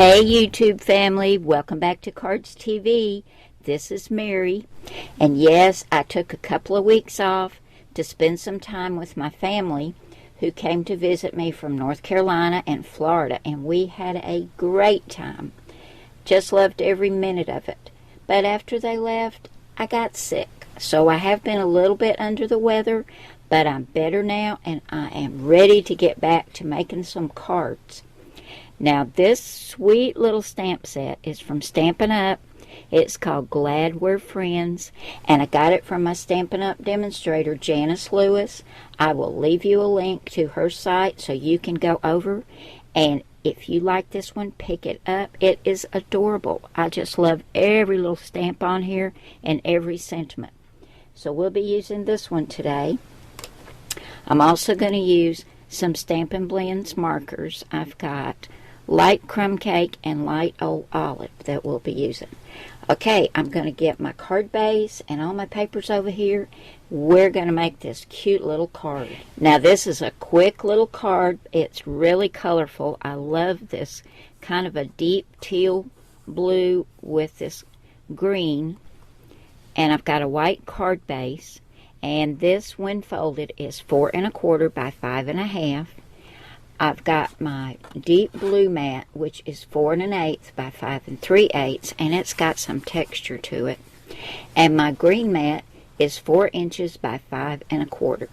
Hey YouTube family, welcome back to Cardz TV. This is Mary, and yes, I took a couple of weeks off to spend some time with my family who came to visit me from North Carolina and Florida, and we had a great time. Just loved every minute of it. But after they left, I got sick, so I have been a little bit under the weather, but I'm better now and I am ready to get back to making some cards. Now, this sweet little stamp set is from Stampin' Up. It's called Glad We're Friends, and I got it from my Stampin' Up demonstrator, Janice Lewis. I will leave you a link to her site so you can go over, and if you like this one, pick it up. It is adorable. I just love every little stamp on here and every sentiment. So we'll be using this one today. I'm also going to use some Stampin' Blends markers. I've got light crumb cake and light old olive that we'll be using. Okay, I'm going to get my card base and all my papers over here. We're going to make this cute little card. Now, this is a quick little card. It's really colorful. I love this kind of a deep teal blue with this green. And I've got a white card base. And this, when folded, is 4 1/4 by 5 1/2. I've got my deep blue mat, which is 4 1/8 by 5 3/8, and it's got some texture to it. And my green mat is 4 inches by 5 1/4.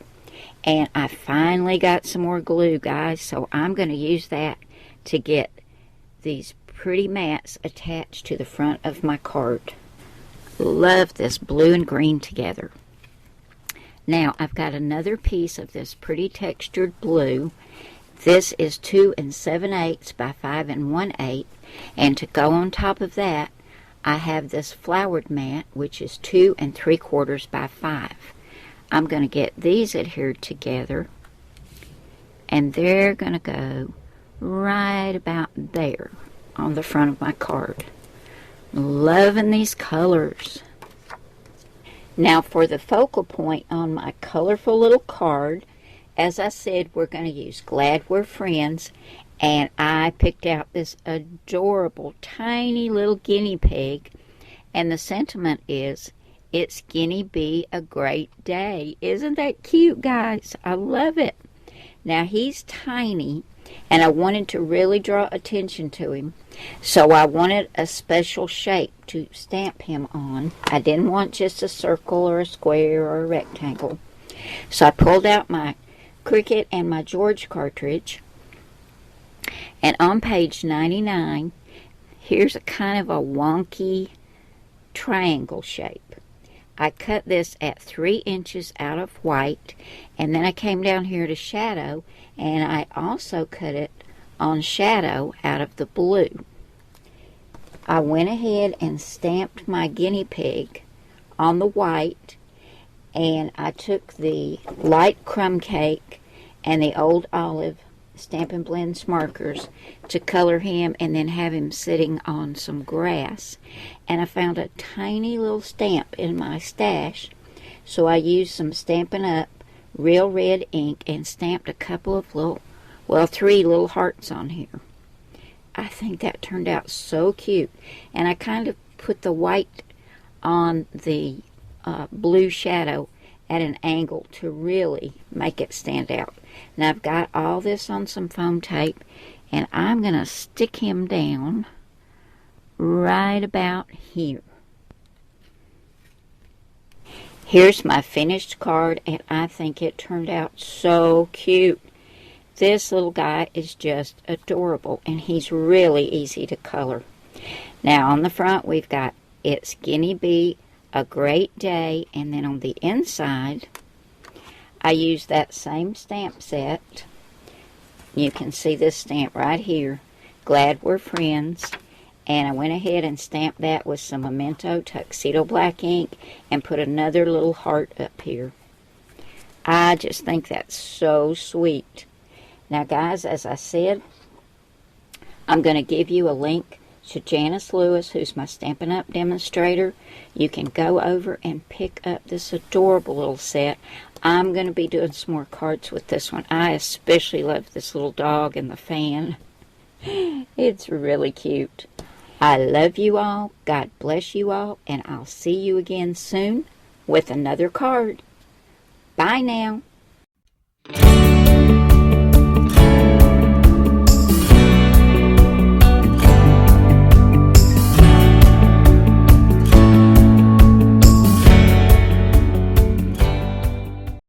And I finally got some more glue, guys, so I'm going to use that to get these pretty mats attached to the front of my card. Love this blue and green together. Now, I've got another piece of this pretty textured blue. This is 2 7/8 by 5 1/8, and to go on top of that, I have this flowered mat, which is 2 3/4 by 5. I'm going to get these adhered together, and they're going to go right about there on the front of my card. Loving these colors. Now, for the focal point on my colorful little card, as I said, we're going to use Glad We're Friends, and I picked out this adorable, tiny little guinea pig, and the sentiment is, it's Guinea be a great day. Isn't that cute, guys? I love it. Now, he's tiny, and I wanted to really draw attention to him, so I wanted a special shape to stamp him on. I didn't want just a circle or a square or a rectangle, so I pulled out my Cricut and my George cartridge, and on page 99 here's a kind of a wonky triangle shape. I cut this at 3 inches out of white, and then I came down here to shadow, and I also cut it on shadow out of the blue. I went ahead and stamped my guinea pig on the white, and I took the light crumb cake and the old olive Stampin' Blends markers to color him and then have him sitting on some grass. And I found a tiny little stamp in my stash, so I used some Stampin' Up Real Red ink and stamped a couple of little, well, 3 little hearts on here. I think that turned out so cute. And I kind of put the white on the blue shadow at an angle to really make it stand out. Now, I've got all this on some foam tape, and I'm going to stick him down right about here. Here's my finished card, and I think it turned out so cute. This little guy is just adorable, and he's really easy to color. Now, on the front, we've got It's Guinea Bee a Great Day, and then on the inside, I used that same stamp set. You can see this stamp right here, Glad We're Friends, and I went ahead and stamped that with some Memento Tuxedo Black ink and put another little heart up here. I just think that's so sweet. Now, guys, as I said, I'm going to give you a link to Janice Lewis, who's my Stampin' Up demonstrator. You can go over and pick up this adorable little set. I'm going to be doing some more cards with this one. I especially love this little dog and the fan. It's really cute. I love you all. God bless you all. And I'll see you again soon with another card. Bye now.